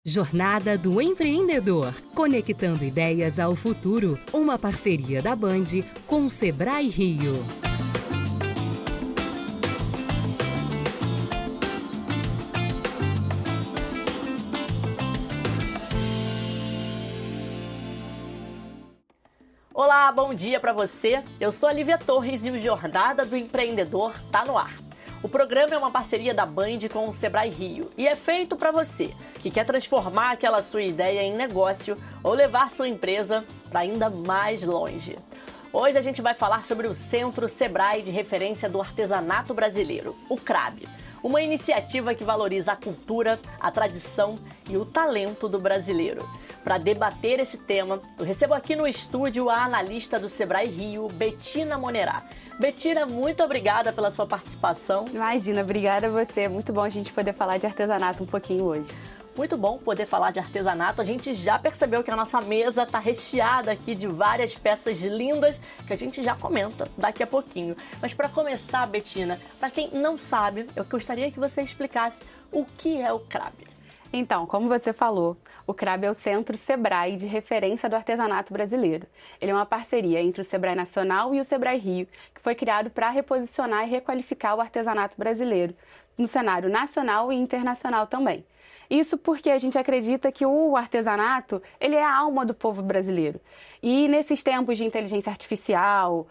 Jornada do Empreendedor, conectando ideias ao futuro. Uma parceria da Band com o Sebrae Rio. Olá, bom dia para você. Eu sou a Lívia Torres e o Jornada do Empreendedor tá no ar. O programa é uma parceria da Band com o Sebrae Rio e é feito para você que quer transformar aquela sua ideia em negócio ou levar sua empresa para ainda mais longe. Hoje a gente vai falar sobre o Centro Sebrae de Referência do Artesanato Brasileiro, o CRAB, uma iniciativa que valoriza a cultura, a tradição e o talento do brasileiro. Para debater esse tema, eu recebo aqui no estúdio a analista do Sebrae Rio, Betina Monerá. Betina, muito obrigada pela sua participação. Imagina, obrigada a você. Muito bom a gente poder falar de artesanato um pouquinho hoje. Muito bom poder falar de artesanato. A gente já percebeu que a nossa mesa está recheada aqui de várias peças lindas que a gente já comenta daqui a pouquinho. Mas para começar, Betina, para quem não sabe, eu gostaria que você explicasse o que é o CRAB. Então, como você falou, o CRAB é o Centro Sebrae de Referência do Artesanato Brasileiro. Ele é uma parceria entre o Sebrae Nacional e o Sebrae Rio, que foi criado para reposicionar e requalificar o artesanato brasileiro no cenário nacional e internacional também. Isso porque a gente acredita que o artesanato, ele é a alma do povo brasileiro. E nesses tempos de inteligência artificial,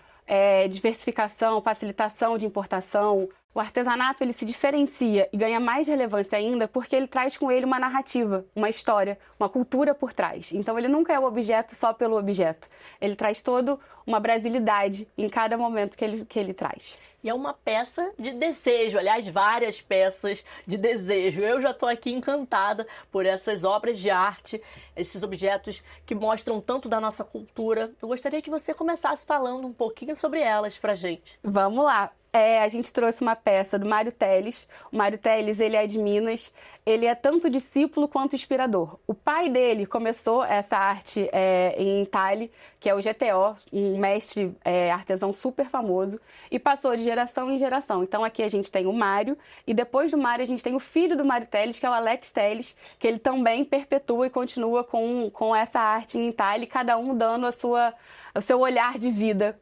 diversificação, facilitação de importação, o artesanato ele se diferencia e ganha mais relevância ainda porque ele traz com ele uma narrativa, uma história, uma cultura por trás. Então ele nunca é o objeto só pelo objeto. Ele traz toda uma brasilidade em cada momento que ele traz. E é uma peça de desejo, aliás, várias peças de desejo. Eu já estou aqui encantada por essas obras de arte, esses objetos que mostram tanto da nossa cultura. Eu gostaria que você começasse falando um pouquinho sobre elas pra gente. Vamos lá. A gente trouxe uma peça do Mário Teles. O Mário Teles, ele é de Minas. Ele é tanto discípulo quanto inspirador. O pai dele começou essa arte em Itália, que é o GTO, um mestre artesão super famoso, e passou de geração em geração. Então aqui a gente tem o Mário, e depois do Mário a gente tem o filho do Mário Teles, que é o Alex Teles, que ele também perpetua e continua com essa arte em Itália, cada um dando o seu olhar de vida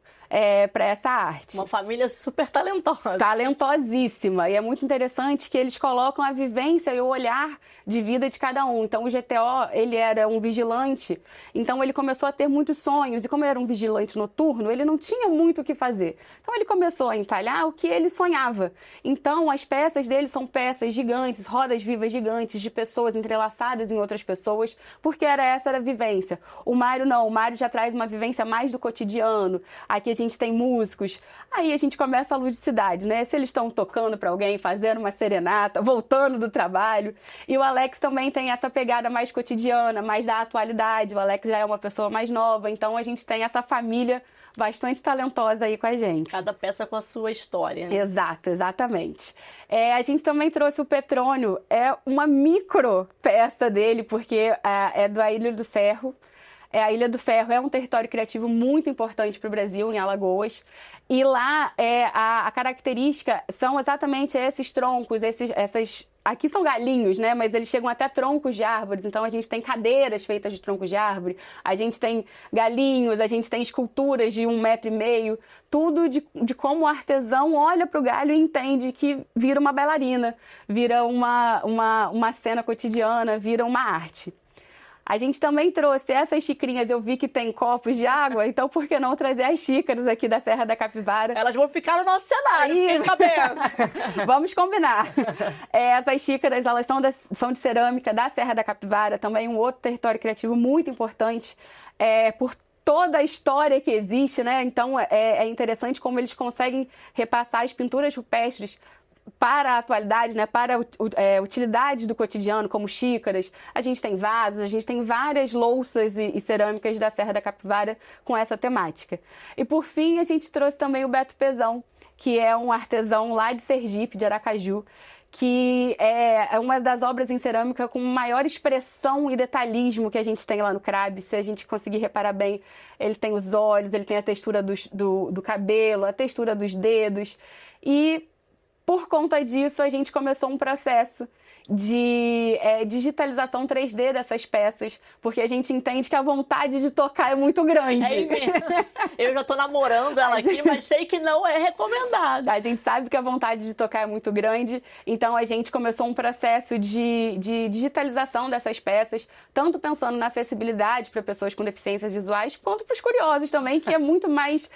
para essa arte. Uma família super talentosa. Talentosíssima. E é muito interessante que eles colocam a vivência e o olhar de vida de cada um. Então o GTO, ele era um vigilante, então ele começou a ter muitos sonhos. E como ele era um vigilante noturno, ele não tinha muito o que fazer. Então ele começou a entalhar o que ele sonhava. Então as peças dele são peças gigantes, rodas vivas gigantes, de pessoas entrelaçadas em outras pessoas, porque essa era a vivência. O Mário não, o Mário já traz uma vivência mais do cotidiano. Aqui a gente tem músicos, aí a gente começa a ludicidade, né? Se eles estão tocando para alguém, fazendo uma serenata, voltando do trabalho. E o Alex também tem essa pegada mais cotidiana, mais da atualidade. O Alex já é uma pessoa mais nova, então a gente tem essa família bastante talentosa aí com a gente. Cada peça com a sua história. Né? Exato, exatamente. A gente também trouxe o Petrônio, é uma micro peça dele, porque é da Ilha do Ferro. A Ilha do Ferro é um território criativo muito importante para o Brasil, em Alagoas. E lá a característica são exatamente esses troncos, essas... Aqui são galinhos, né? Mas eles chegam até troncos de árvores. Então a gente tem cadeiras feitas de troncos de árvore, a gente tem galinhos, a gente tem esculturas de 1,5 metro. Tudo de como o artesão olha para o galho e entende que vira uma bailarina, vira uma cena cotidiana, vira uma arte. A gente também trouxe essas xicrinhas, eu vi que tem copos de água, então por que não trazer as xícaras aqui da Serra da Capivara? Elas vão ficar no nosso cenário, fiquei sabendo. Vamos combinar. Essas xícaras, elas são de cerâmica da Serra da Capivara, também um outro território criativo muito importante, por toda a história que existe, né? Então é interessante como eles conseguem repassar as pinturas rupestres para a atualidade, né, para utilidades do cotidiano, como xícaras. A gente tem vasos, a gente tem várias louças e cerâmicas da Serra da Capivara com essa temática. E por fim, a gente trouxe também o Beto Pezão, que é um artesão lá de Sergipe, de Aracaju, que é uma das obras em cerâmica com maior expressão e detalhismo que a gente tem lá no CRAB. Se a gente conseguir reparar bem, ele tem os olhos, ele tem a textura do cabelo, a textura dos dedos. E por conta disso, a gente começou um processo de digitalização 3D dessas peças, porque a gente entende que a vontade de tocar é muito grande. É imenso. Eu já tô namorando ela aqui, mas sei que não é recomendado. A gente sabe que a vontade de tocar é muito grande, então a gente começou um processo de digitalização dessas peças, tanto pensando na acessibilidade para pessoas com deficiências visuais, quanto para os curiosos também, que é muito mais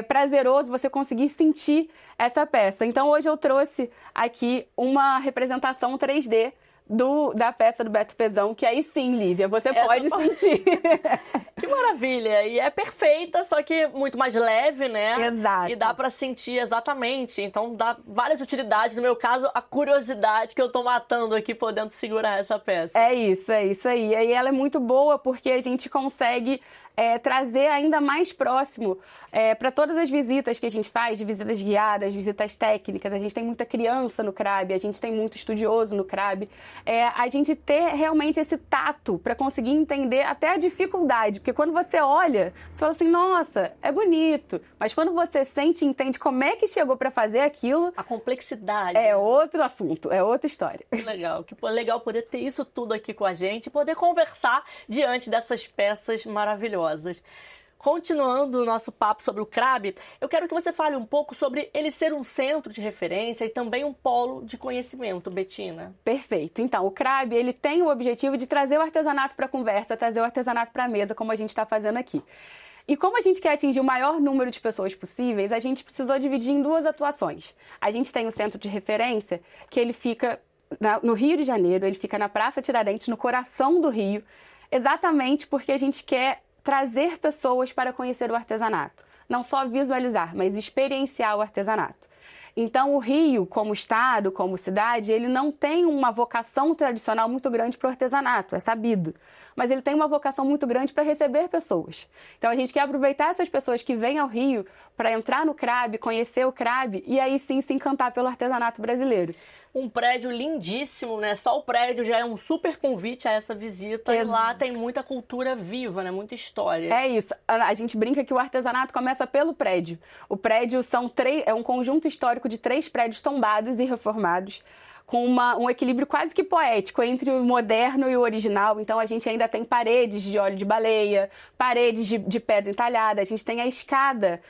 prazeroso você conseguir sentir essa peça. Então hoje eu trouxe aqui uma representação 3D da peça do Beto Pezão, que aí sim, Lívia, você pode sentir. Que maravilha! E é perfeita, só que muito mais leve, né? Exato. E dá pra sentir exatamente. Então dá várias utilidades. No meu caso, a curiosidade que eu tô matando aqui, podendo segurar essa peça. É isso aí. E aí ela é muito boa porque a gente consegue trazer ainda mais próximo para todas as visitas que a gente faz, de visitas guiadas, visitas técnicas. A gente tem muita criança no CRAB, a gente tem muito estudioso no CRAB. A gente ter realmente esse tato para conseguir entender até a dificuldade, porque quando você olha, você fala assim, nossa, é bonito, mas quando você sente e entende como é que chegou para fazer aquilo... A complexidade. É outro assunto, é outra história. Que legal poder ter isso tudo aqui com a gente, poder conversar diante dessas peças maravilhosas. Continuando o nosso papo sobre o CRAB, eu quero que você fale um pouco sobre ele ser um centro de referência e também um polo de conhecimento, Betina. Perfeito. Então, o CRAB, ele tem o objetivo de trazer o artesanato para a conversa, trazer o artesanato para a mesa, como a gente está fazendo aqui. E como a gente quer atingir o maior número de pessoas possíveis, a gente precisou dividir em duas atuações. A gente tem o centro de referência, que ele fica no Rio de Janeiro, ele fica na Praça Tiradentes, no coração do Rio, exatamente porque a gente quer trazer pessoas para conhecer o artesanato. Não só visualizar, mas experienciar o artesanato. Então, o Rio, como estado, como cidade, ele não tem uma vocação tradicional muito grande para o artesanato, é sabido. Mas ele tem uma vocação muito grande para receber pessoas. Então, a gente quer aproveitar essas pessoas que vêm ao Rio para entrar no CRAB, conhecer o CRAB e aí sim se encantar pelo artesanato brasileiro. Um prédio lindíssimo, né? Só o prédio já é um super convite a essa visita. E lá tem muita cultura viva, né? Muita história. É isso. A gente brinca que o artesanato começa pelo prédio. O prédio é um conjunto histórico de 3 prédios tombados e reformados, com um equilíbrio quase que poético entre o moderno e o original. Então, a gente ainda tem paredes de óleo de baleia, paredes de pedra entalhada, a gente tem a escada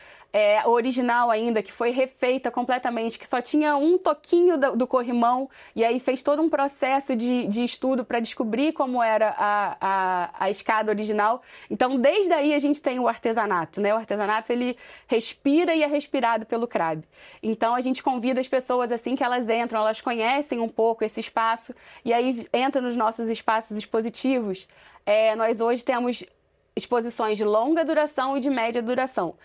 original ainda, que foi refeita completamente, que só tinha um toquinho do corrimão, e aí fez todo um processo de estudo para descobrir como era a escada original. Então, desde aí a gente tem o artesanato, né? O artesanato, ele respira e é respirado pelo CRAB. Então, a gente convida as pessoas, assim que elas entram, elas conhecem um pouco esse espaço, e aí entram nos nossos espaços expositivos. Nós hoje temos exposições de longa duração e de média duração.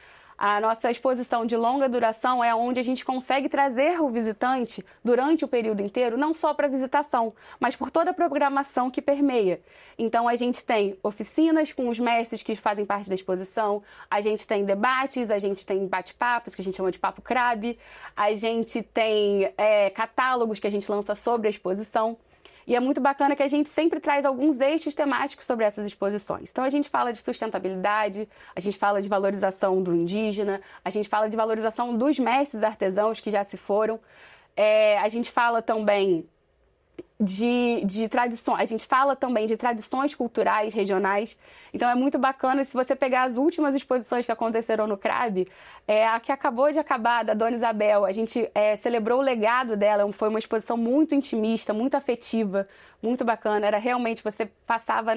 A nossa exposição de longa duração é onde a gente consegue trazer o visitante durante o período inteiro, não só para visitação, mas por toda a programação que permeia. Então, a gente tem oficinas com os mestres que fazem parte da exposição, a gente tem debates, a gente tem bate-papos, que a gente chama de papo CRAB, a gente tem catálogos que a gente lança sobre a exposição. E é muito bacana que a gente sempre traz alguns eixos temáticos sobre essas exposições. Então, a gente fala de sustentabilidade, a gente fala de valorização do indígena, a gente fala de valorização dos mestres artesãos que já se foram, a gente fala também de tradições, a gente fala também de tradições culturais regionais. Então é muito bacana, se você pegar as últimas exposições que aconteceram no CRAB, a que acabou de acabar, da Dona Isabel, a gente celebrou o legado dela, foi uma exposição muito intimista, muito afetiva, muito bacana. Era realmente, você passava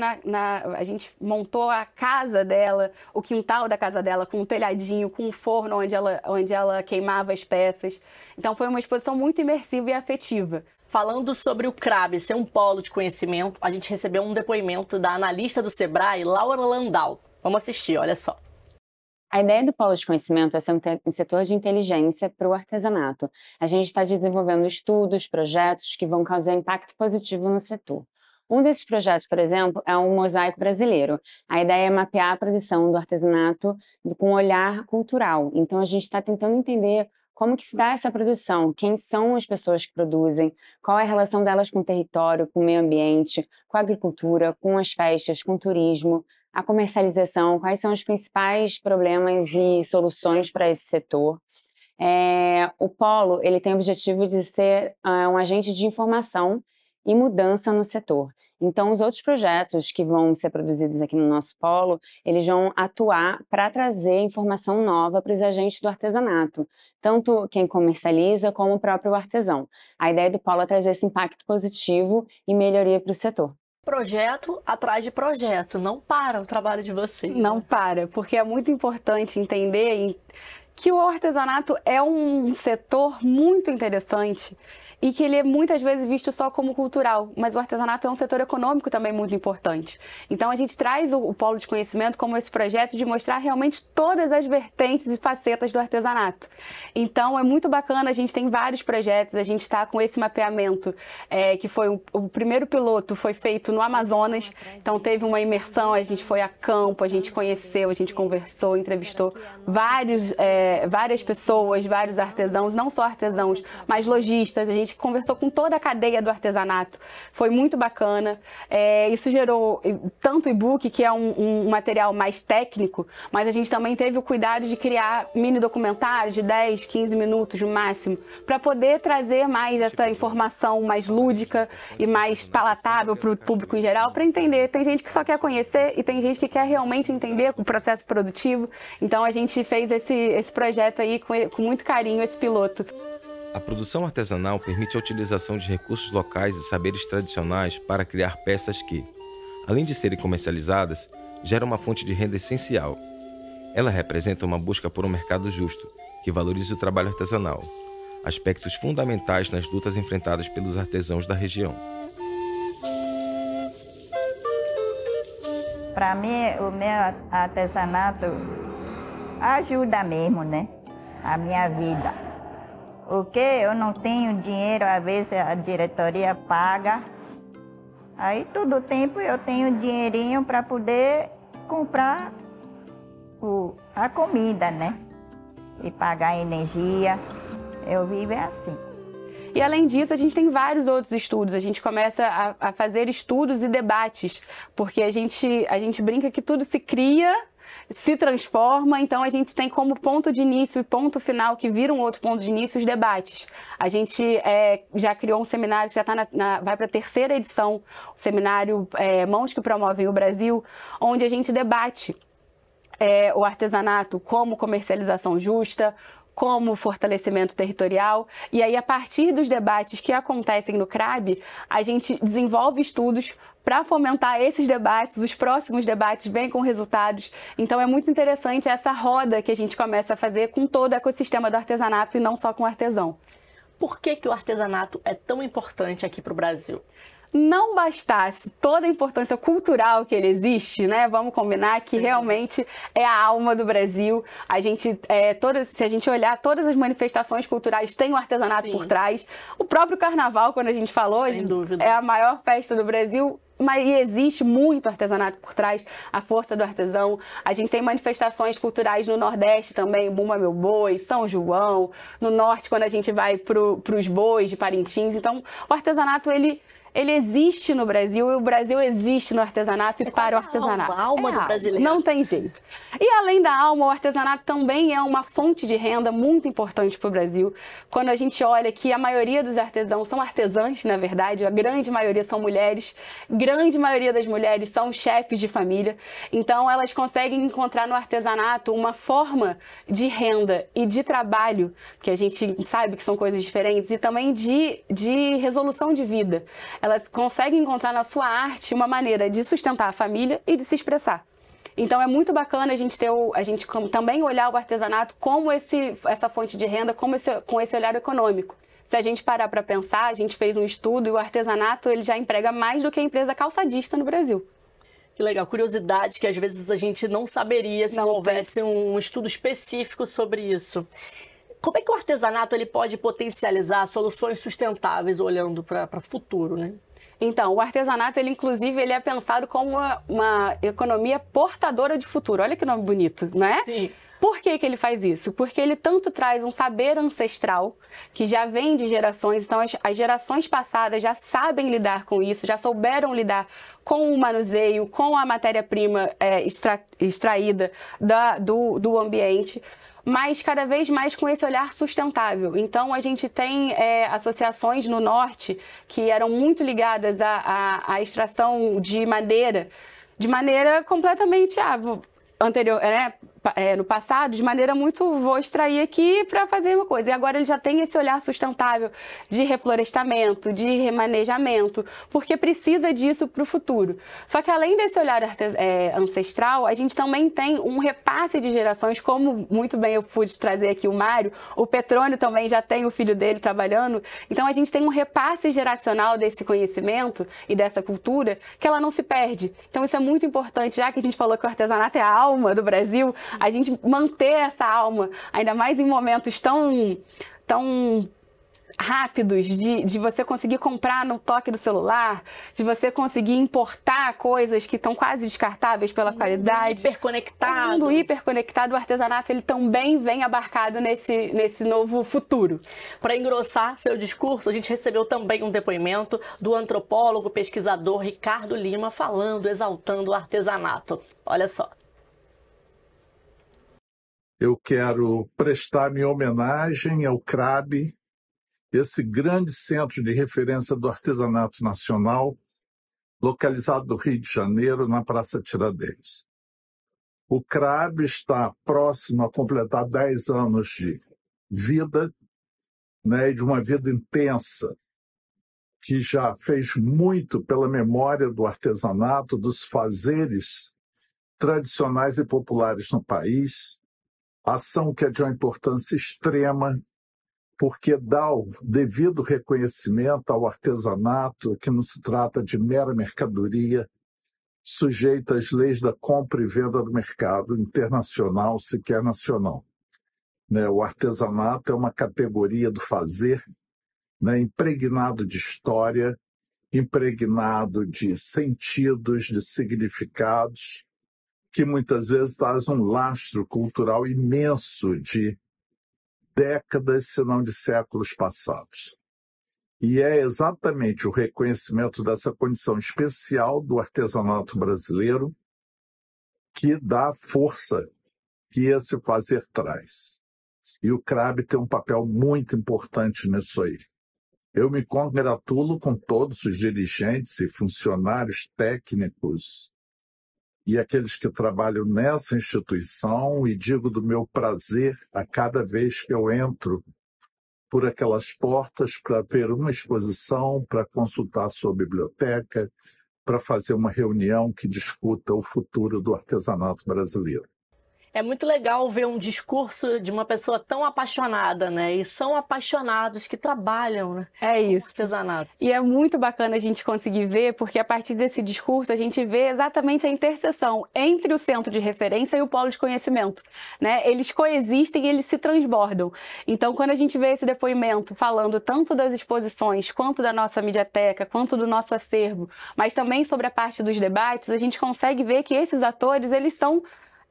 a gente montou a casa dela, o quintal da casa dela, com um telhadinho, com um forno onde ela queimava as peças. Então foi uma exposição muito imersiva e afetiva. Falando sobre o CRAB ser um polo de conhecimento, a gente recebeu um depoimento da analista do Sebrae, Laura Landau. Vamos assistir, olha só. A ideia do polo de conhecimento é ser um setor de inteligência para o artesanato. A gente está desenvolvendo estudos, projetos que vão causar impacto positivo no setor. Um desses projetos, por exemplo, é um mosaico brasileiro. A ideia é mapear a produção do artesanato com um olhar cultural. Então, a gente está tentando entender como que se dá essa produção, quem são as pessoas que produzem, qual é a relação delas com o território, com o meio ambiente, com a agricultura, com as festas, com o turismo, a comercialização, quais são os principais problemas e soluções para esse setor. O polo ele tem o objetivo de ser um agente de informação e mudança no setor. Então, os outros projetos que vão ser produzidos aqui no nosso polo, eles vão atuar para trazer informação nova para os agentes do artesanato, tanto quem comercializa como o próprio artesão. A ideia do polo é trazer esse impacto positivo e melhoria para o setor. Projeto atrás de projeto, não para o trabalho de vocês. Não para, porque é muito importante entender que o artesanato é um setor muito interessante e que ele é muitas vezes visto só como cultural, mas o artesanato é um setor econômico também muito importante. Então a gente traz o Polo de Conhecimento como esse projeto de mostrar realmente todas as vertentes e facetas do artesanato. Então é muito bacana, a gente tem vários projetos, a gente está com esse mapeamento, que foi o primeiro piloto, foi feito no Amazonas, então teve uma imersão, a gente foi a campo, a gente conheceu, a gente conversou, entrevistou várias pessoas, vários artesãos, não só artesãos, mas lojistas, a gente conversou com toda a cadeia do artesanato, foi muito bacana. Isso gerou tanto e-book, que é um material mais técnico, mas a gente também teve o cuidado de criar mini documentários de 10, 15 minutos no máximo, para poder trazer mais essa informação mais lúdica e mais palatável para o público em geral, para entender. Tem gente que só quer conhecer e tem gente que quer realmente entender o processo produtivo. Então a gente fez esse projeto aí com muito carinho, esse piloto. A produção artesanal permite a utilização de recursos locais e saberes tradicionais para criar peças que, além de serem comercializadas, geram uma fonte de renda essencial. Ela representa uma busca por um mercado justo, que valorize o trabalho artesanal, aspectos fundamentais nas lutas enfrentadas pelos artesãos da região. Para mim, o meu artesanato ajuda mesmo, né? A minha vida. Porque eu não tenho dinheiro, às vezes a diretoria paga. Aí todo tempo eu tenho dinheirinho para poder comprar a comida, né? E pagar a energia. Eu vivo assim. E além disso, a gente tem vários outros estudos. A gente começa a fazer estudos e debates, porque a gente brinca que tudo se cria, se transforma, então a gente tem como ponto de início e ponto final, que vira um outro ponto de início, os debates. A gente já criou um seminário que já vai para a 3ª edição, o seminário Mãos que Promovem o Brasil, onde a gente debate o artesanato como comercialização justa, como fortalecimento territorial, e aí a partir dos debates que acontecem no CRAB, a gente desenvolve estudos para fomentar esses debates, os próximos debates vêm com resultados. Então é muito interessante essa roda que a gente começa a fazer com todo o ecossistema do artesanato e não só com o artesão. Por que o artesanato é tão importante aqui para o Brasil? Não bastasse toda a importância cultural que ele existe, né? Vamos combinar que realmente é a alma do Brasil. A gente, se a gente olhar, todas as manifestações culturais têm o artesanato por trás. O próprio carnaval, quando a gente falou, é a maior festa do Brasil. Mas existe muito artesanato por trás, a força do artesão. A gente tem manifestações culturais no Nordeste também, Bumba Meu Boi, São João. No Norte, quando a gente vai para os bois de Parintins. Então, o artesanato, ele existe no Brasil e o Brasil existe no artesanato e para o artesanato. A alma do brasileiro. Não tem jeito. E além da alma, o artesanato também é uma fonte de renda muito importante para o Brasil. Quando a gente olha que a maioria dos artesãos são artesãs, na verdade, a grande maioria são mulheres, grande maioria das mulheres são chefes de família. Então, elas conseguem encontrar no artesanato uma forma de renda e de trabalho, que a gente sabe que são coisas diferentes, e também de resolução de vida. Elas conseguem encontrar na sua arte uma maneira de sustentar a família e de se expressar. Então é muito bacana a gente também olhar o artesanato como essa fonte de renda, com esse olhar econômico. Se a gente parar para pensar, a gente fez um estudo e o artesanato ele já emprega mais do que a empresa calçadista no Brasil. Que legal, curiosidades que às vezes a gente não saberia se não houvesse um estudo específico sobre isso. Como é que o artesanato ele pode potencializar soluções sustentáveis olhando para o futuro, né? Então, o artesanato, inclusive, ele é pensado como uma economia portadora de futuro. Olha que nome bonito, não é? Sim. Por que ele faz isso? Porque ele tanto traz um saber ancestral, que já vem de gerações, então as gerações passadas já sabem lidar com isso, já souberam lidar com o manuseio, com a matéria-prima extraída do ambiente, mas cada vez mais com esse olhar sustentável. Então, a gente tem associações no norte que eram muito ligadas à extração de maneira completamente anterior, no passado, de maneira muito, vou extrair aqui para fazer uma coisa. E agora ele já tem esse olhar sustentável de reflorestamento, de remanejamento, porque precisa disso para o futuro. Só que além desse olhar ancestral, a gente também tem um repasse de gerações, como muito bem eu pude trazer aqui o Mário, o Petrônio também já tem o filho dele trabalhando. Então a gente tem um repasse geracional desse conhecimento e dessa cultura que ela não se perde. Então isso é muito importante, já que a gente falou que o artesanato é a alma do Brasil, a gente manter essa alma, ainda mais em momentos tão rápidos de você conseguir comprar no toque do celular, de você conseguir importar coisas que estão quase descartáveis pela qualidade. Hiperconectado. O mundo hiperconectado, o artesanato, ele também vem abarcado nesse novo futuro. Para engrossar seu discurso, a gente recebeu também um depoimento do antropólogo, pesquisador Ricardo Lima, falando, exaltando o artesanato. Olha só. Eu quero prestar minha homenagem ao CRAB, esse grande centro de referência do artesanato nacional, localizado no Rio de Janeiro, na Praça Tiradentes. O CRAB está próximo a completar 10 anos de vida, né, e de uma vida intensa, que já fez muito pela memória do artesanato, dos fazeres tradicionais e populares no país, ação que é de uma importância extrema, porque dá o devido reconhecimento ao artesanato, que não se trata de mera mercadoria, sujeita às leis da compra e venda do mercado internacional, sequer nacional. O artesanato é uma categoria do fazer, impregnado de história, impregnado de sentidos, de significados, que muitas vezes traz um lastro cultural imenso de décadas, se não de séculos passados. E é exatamente o reconhecimento dessa condição especial do artesanato brasileiro que dá a força que esse fazer traz. E o CRAB tem um papel muito importante nisso aí. Eu me congratulo com todos os dirigentes e funcionários técnicos e aqueles que trabalham nessa instituição, e digo do meu prazer a cada vez que eu entro por aquelas portas para ver uma exposição, para consultar sua biblioteca, para fazer uma reunião que discuta o futuro do artesanato brasileiro. É muito legal ver um discurso de uma pessoa tão apaixonada, né? E são apaixonados que trabalham, né? É isso. Artesanato. E é muito bacana a gente conseguir ver, porque a partir desse discurso a gente vê exatamente a interseção entre o centro de referência e o polo de conhecimento, né? Eles coexistem e eles se transbordam. Então, quando a gente vê esse depoimento falando tanto das exposições, quanto da nossa mediateca, quanto do nosso acervo, mas também sobre a parte dos debates, a gente consegue ver que esses atores, eles são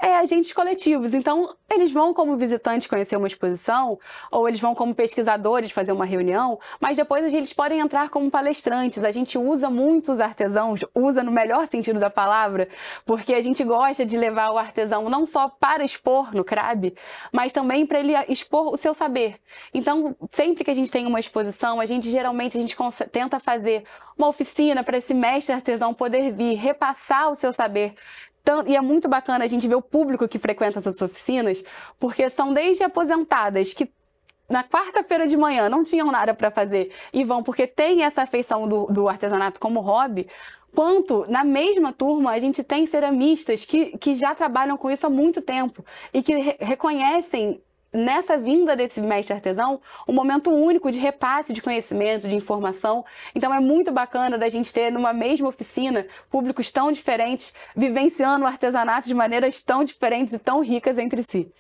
agentes coletivos. Então, eles vão como visitantes conhecer uma exposição, ou eles vão como pesquisadores fazer uma reunião, mas depois eles podem entrar como palestrantes. A gente usa muito os artesãos, usa no melhor sentido da palavra, porque a gente gosta de levar o artesão não só para expor no CRAB, mas também para ele expor o seu saber. Então, sempre que a gente tem uma exposição, geralmente a gente tenta fazer uma oficina para esse mestre artesão poder vir, repassar o seu saber. E é muito bacana a gente ver o público que frequenta essas oficinas, porque são desde aposentadas que na quarta-feira de manhã não tinham nada para fazer e vão porque tem essa afeição do artesanato como hobby, quanto na mesma turma a gente tem ceramistas que já trabalham com isso há muito tempo e que reconhecem nessa vinda desse mestre artesão, um momento único de repasse de conhecimento, de informação. Então é muito bacana da gente ter numa mesma oficina públicos tão diferentes, vivenciando o artesanato de maneiras tão diferentes e tão ricas entre si.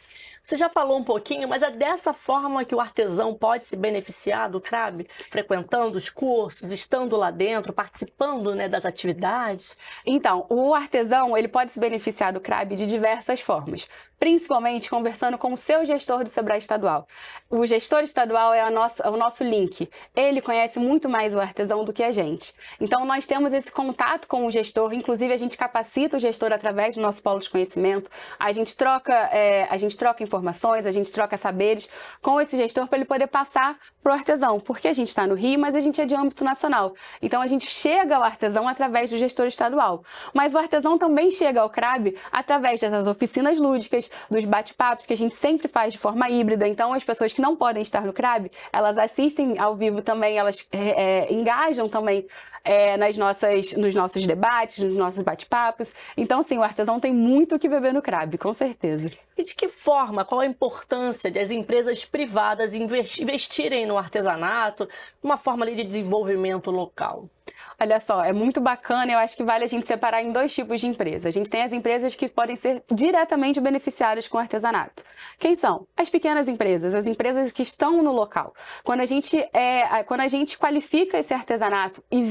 Você já falou um pouquinho, mas é dessa forma que o artesão pode se beneficiar do CRAB? Frequentando os cursos, estando lá dentro, participando, né, das atividades? Então, o artesão ele pode se beneficiar do CRAB de diversas formas. principalmente conversando com o seu gestor do Sebrae Estadual. O gestor estadual é o nosso link. Ele conhece muito mais o artesão do que a gente. Então, nós temos esse contato com o gestor, inclusive a gente capacita o gestor através do nosso polo de conhecimento, a gente troca informações, a gente troca saberes com esse gestor para ele poder passar para o artesão, porque a gente está no Rio, mas a gente é de âmbito nacional. Então, a gente chega ao artesão através do gestor estadual. Mas o artesão também chega ao CRAB através dessas oficinas lúdicas, dos bate-papos que a gente sempre faz de forma híbrida. Então, as pessoas que não podem estar no CRAB, elas assistem ao vivo também, elas engajam também nos nossos debates, nos nossos bate-papos. Então, sim, o artesão tem muito o que beber no CRAB, com certeza. E de que forma, qual a importância de as empresas privadas investirem no artesanato, uma forma ali de desenvolvimento local? Olha só, é muito bacana, eu acho que vale a gente separar em dois tipos de empresas. A gente tem as empresas que podem ser diretamente beneficiadas com o artesanato. Quem são? As pequenas empresas, as empresas que estão no local. Quando a gente qualifica esse artesanato e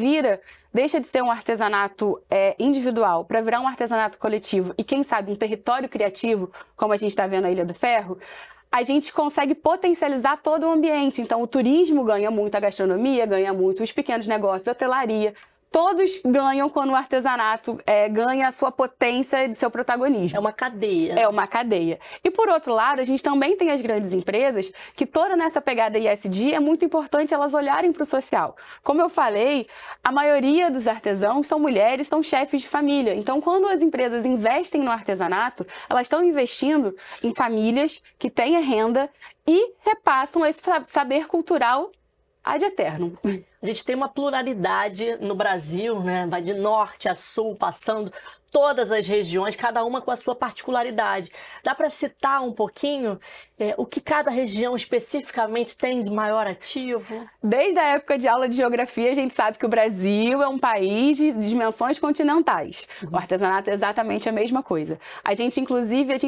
deixa de ser um artesanato individual para virar um artesanato coletivo e, quem sabe, um território criativo, como a gente está vendo na Ilha do Ferro, a gente consegue potencializar todo o ambiente. Então, o turismo ganha muito, a gastronomia ganha muito, os pequenos negócios, a hotelaria. Todos ganham quando o artesanato ganha a sua potência de seu protagonismo. É uma cadeia. É uma cadeia. E, por outro lado, a gente também tem as grandes empresas que toda nessa pegada ESG é muito importante elas olharem para o social. Como eu falei, a maioria dos artesãos são mulheres, são chefes de família. Então, quando as empresas investem no artesanato, elas estão investindo em famílias que têm renda e repassam esse saber cultural ad eternum. A gente tem uma pluralidade no Brasil, né? Vai de norte a sul, passando todas as regiões, cada uma com a sua particularidade. Dá para citar um pouquinho o que cada região especificamente tem de maior ativo? Desde a época de aula de geografia, a gente sabe que o Brasil é um país de dimensões continentais. O artesanato é exatamente a mesma coisa. A gente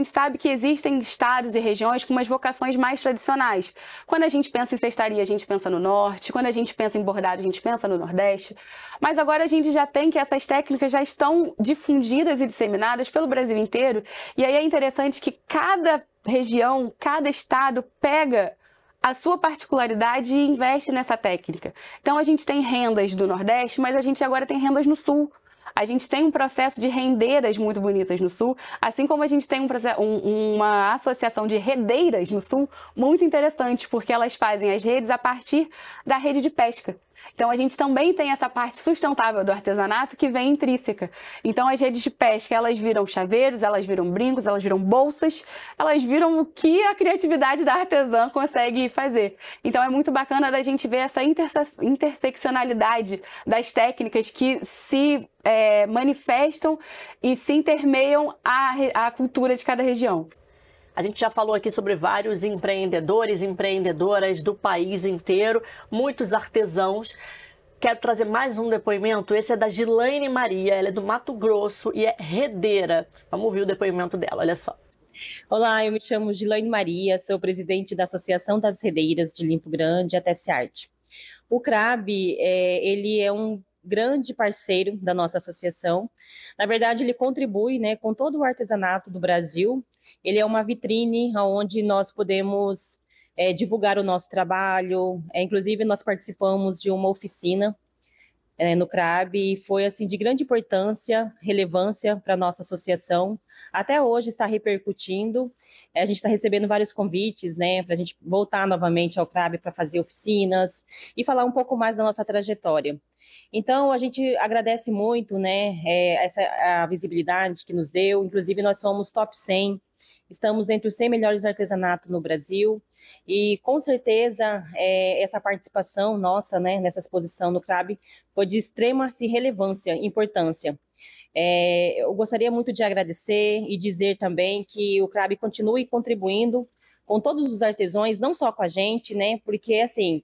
sabe que existem estados e regiões com umas vocações mais tradicionais. Quando a gente pensa em cestaria, a gente pensa no norte. Quando a gente pensa em bordado, a gente pensa no nordeste. Mas agora a gente já tem que essas técnicas já estão difundidas e disseminadas pelo Brasil inteiro. E aí é interessante que cada região, cada estado pega a sua particularidade e investe nessa técnica. Então a gente tem rendas do Nordeste, mas a gente agora tem rendas no Sul. A gente tem um processo de rendeiras muito bonitas no Sul, assim como a gente tem uma associação de redeiras no Sul muito interessante, porque elas fazem as redes a partir da rede de pesca. Então, a gente também tem essa parte sustentável do artesanato que vem intrínseca. Então, as redes de pesca, elas viram chaveiros, elas viram brincos, elas viram bolsas, elas viram o que a criatividade da artesã consegue fazer. Então, é muito bacana da gente ver essa interseccionalidade das técnicas que se manifestam e se intermeiam à cultura de cada região. A gente já falou aqui sobre vários empreendedores e empreendedoras do país inteiro, muitos artesãos. Quero trazer mais um depoimento, esse é da Gilaine Maria, ela é do Mato Grosso e é redeira. Vamos ouvir o depoimento dela, olha só. Olá, eu me chamo Gilaine Maria, sou presidente da Associação das Redeiras de Limpo Grande, a TESSARTE. O CRAB, ele é um grande parceiro da nossa associação. Na verdade, ele contribui, com todo o artesanato do Brasil. Ele é uma vitrine onde nós podemos divulgar o nosso trabalho. Inclusive, nós participamos de uma oficina no CRAB e foi assim, de grande importância, relevância para a nossa associação. Até hoje está repercutindo. A gente está recebendo vários convites para a gente voltar novamente ao CRAB para fazer oficinas e falar um pouco mais da nossa trajetória. Então, a gente agradece muito a visibilidade que nos deu. Inclusive, nós somos top 100. Estamos entre os 100 melhores artesanatos no Brasil e, com certeza, essa participação nossa nessa exposição no CRAB foi de extrema relevância e importância. Eu gostaria muito de agradecer e dizer também que o CRAB continue contribuindo com todos os artesãos, não só com a gente, porque, assim,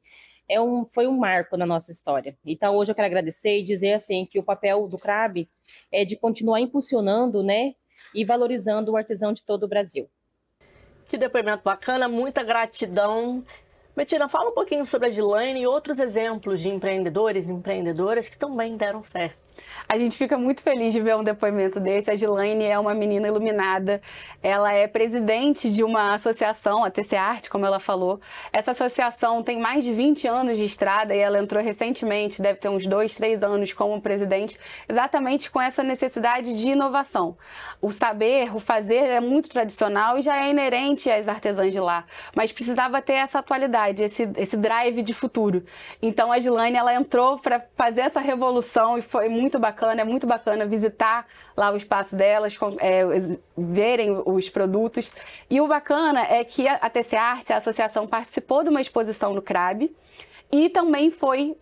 foi um marco na nossa história. Então, hoje eu quero agradecer e dizer, assim, que o papel do CRAB é de continuar impulsionando, e valorizando o artesão de todo o Brasil. Que depoimento bacana, muita gratidão. Betina, fala um pouquinho sobre a Gilaine e outros exemplos de empreendedores e empreendedoras que também deram certo. A gente fica muito feliz de ver um depoimento desse. A Gilaine é uma menina iluminada, ela é presidente de uma associação, a TC Arte, como ela falou. Essa associação tem mais de 20 anos de estrada e ela entrou recentemente, deve ter uns 2, 3 anos como presidente, exatamente com essa necessidade de inovação. O saber, o fazer é muito tradicional e já é inerente às artesãs de lá, mas precisava ter essa atualidade, esse drive de futuro. Então a Gilaine, ela entrou para fazer essa revolução e foi muito bacana, é muito bacana visitar lá o espaço delas, verem os produtos. E o bacana é que a TC Arte, a associação, participou de uma exposição no CRAB e também foi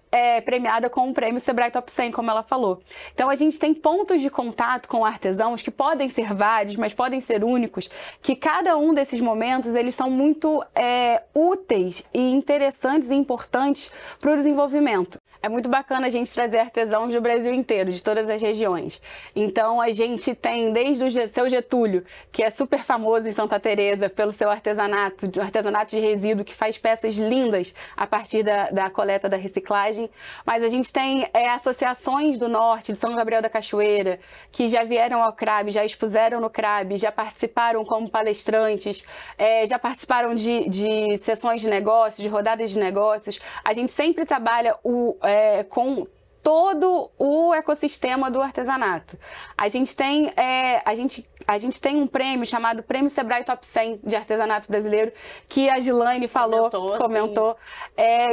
premiada com o prêmio Sebrae Top 100, como ela falou. Então a gente tem pontos de contato com artesãos que podem ser vários, mas podem ser únicos, que cada um desses momentos eles são muito úteis e interessantes e importantes para o desenvolvimento. É muito bacana a gente trazer artesãos do Brasil inteiro, de todas as regiões. Então a gente tem desde o Seu Getúlio, que é super famoso em Santa Teresa pelo seu artesanato de resíduo, que faz peças lindas a partir da coleta da reciclagem. Mas a gente tem associações do norte, de São Gabriel da Cachoeira, que já vieram ao CRAB, já expuseram no CRAB, já participaram como palestrantes, já participaram de sessões de negócios, de rodadas de negócios. A gente sempre trabalha com todo o ecossistema do artesanato. A gente tem um prêmio chamado Prêmio Sebrae Top 100 de Artesanato Brasileiro, que a Gilaine comentou,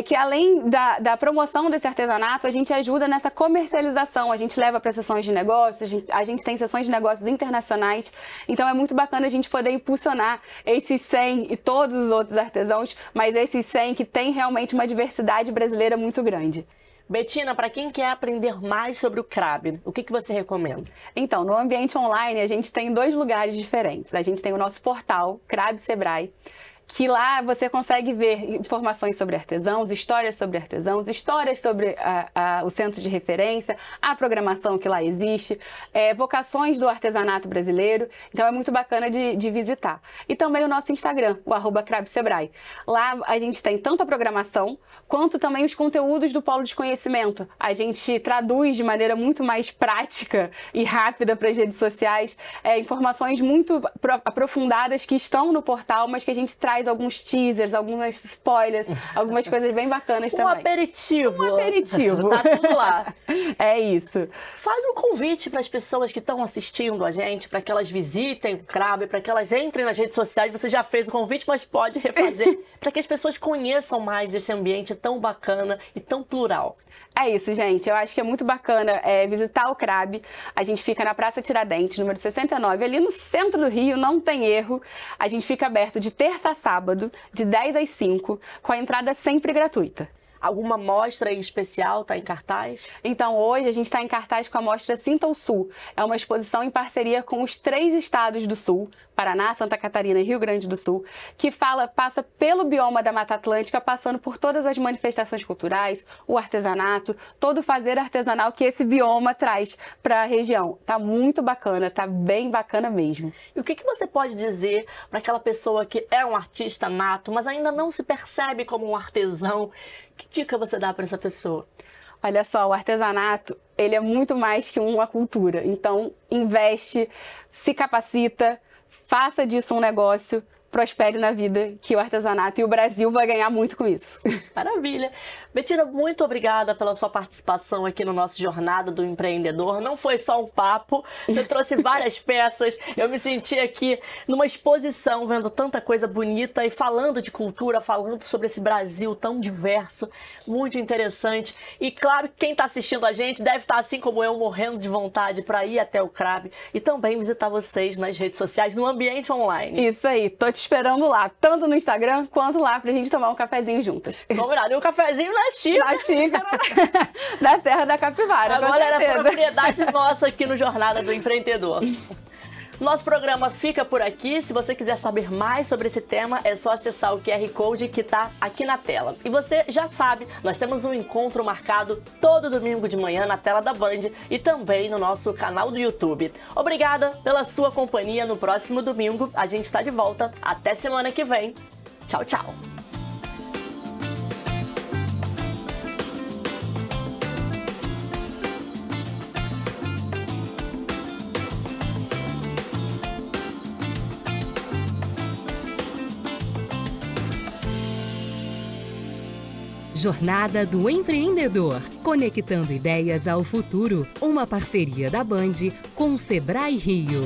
que além da promoção desse artesanato, a gente ajuda nessa comercialização, a gente leva para sessões de negócios, a gente tem sessões de negócios internacionais, então é muito bacana a gente poder impulsionar esses 100 e todos os outros artesãos, mas esses 100 que tem realmente uma diversidade brasileira muito grande. Betina, para quem quer aprender mais sobre o CRAB, o que você recomenda? Então, no ambiente online, a gente tem 2 lugares diferentes. A gente tem o nosso portal, CRAB Sebrae, que lá você consegue ver informações sobre artesãos, histórias sobre artesãos, histórias sobre o centro de referência, a programação que lá existe, vocações do artesanato brasileiro. Então é muito bacana de visitar. E também o nosso Instagram, o @CRABSebrae. Lá a gente tem tanto a programação, quanto também os conteúdos do Polo de Conhecimento. A gente traduz de maneira muito mais prática e rápida para as redes sociais informações muito aprofundadas que estão no portal, mas que a gente traz alguns teasers, alguns spoilers, algumas coisas bem bacanas também. Um aperitivo. Tá tudo lá. É isso. Faz um convite para as pessoas que estão assistindo a gente, para que elas visitem o CRAB, para que elas entrem nas redes sociais. Você já fez o convite, mas pode refazer, para que as pessoas conheçam mais desse ambiente tão bacana e tão plural. É isso, gente. Eu acho que é muito bacana visitar o CRAB. A gente fica na Praça Tiradentes, número 69, ali no centro do Rio, não tem erro. A gente fica aberto de terça a sábado, de 10 às 5, com a entrada sempre gratuita. Alguma mostra em especial está em cartaz? Então, hoje a gente está em cartaz com a mostra Sinta o Sul. É uma exposição em parceria com os 3 estados do Sul, Paraná, Santa Catarina e Rio Grande do Sul, que passa pelo bioma da Mata Atlântica, passando por todas as manifestações culturais, o artesanato, todo o fazer artesanal que esse bioma traz para a região. Tá muito bacana, tá bem bacana mesmo. E o que você pode dizer para aquela pessoa que é um artista nato, mas ainda não se percebe como um artesão? Que dica você dá para essa pessoa? Olha só, o artesanato, ele é muito mais que uma cultura. Então, investe, se capacita, faça disso um negócio, prospere na vida, que o artesanato e o Brasil vai ganhar muito com isso. Maravilha! Betina, muito obrigada pela sua participação aqui no nosso Jornada do Empreendedor. Não foi só um papo, você trouxe várias peças. Eu me senti aqui numa exposição, vendo tanta coisa bonita e falando de cultura, falando sobre esse Brasil tão diverso, muito interessante. E claro, quem está assistindo a gente deve estar assim como eu, morrendo de vontade para ir até o CRAB e também visitar vocês nas redes sociais, no ambiente online. Isso aí, tô te esperando lá, tanto no Instagram quanto lá pra gente tomar um cafezinho juntas. Combinado, e um cafezinho na xícara. Na xícara da Serra da Capivara. Agora era propriedade nossa aqui no Jornada do Empreendedor. Nosso programa fica por aqui. Se você quiser saber mais sobre esse tema, é só acessar o QR Code que está aqui na tela. E você já sabe, nós temos um encontro marcado todo domingo de manhã na tela da Band e também no nosso canal do YouTube. Obrigada pela sua companhia. No próximo domingo a gente está de volta. Até semana que vem. Tchau, tchau. Jornada do Empreendedor, conectando ideias ao futuro. Uma parceria da Band com o Sebrae Rio.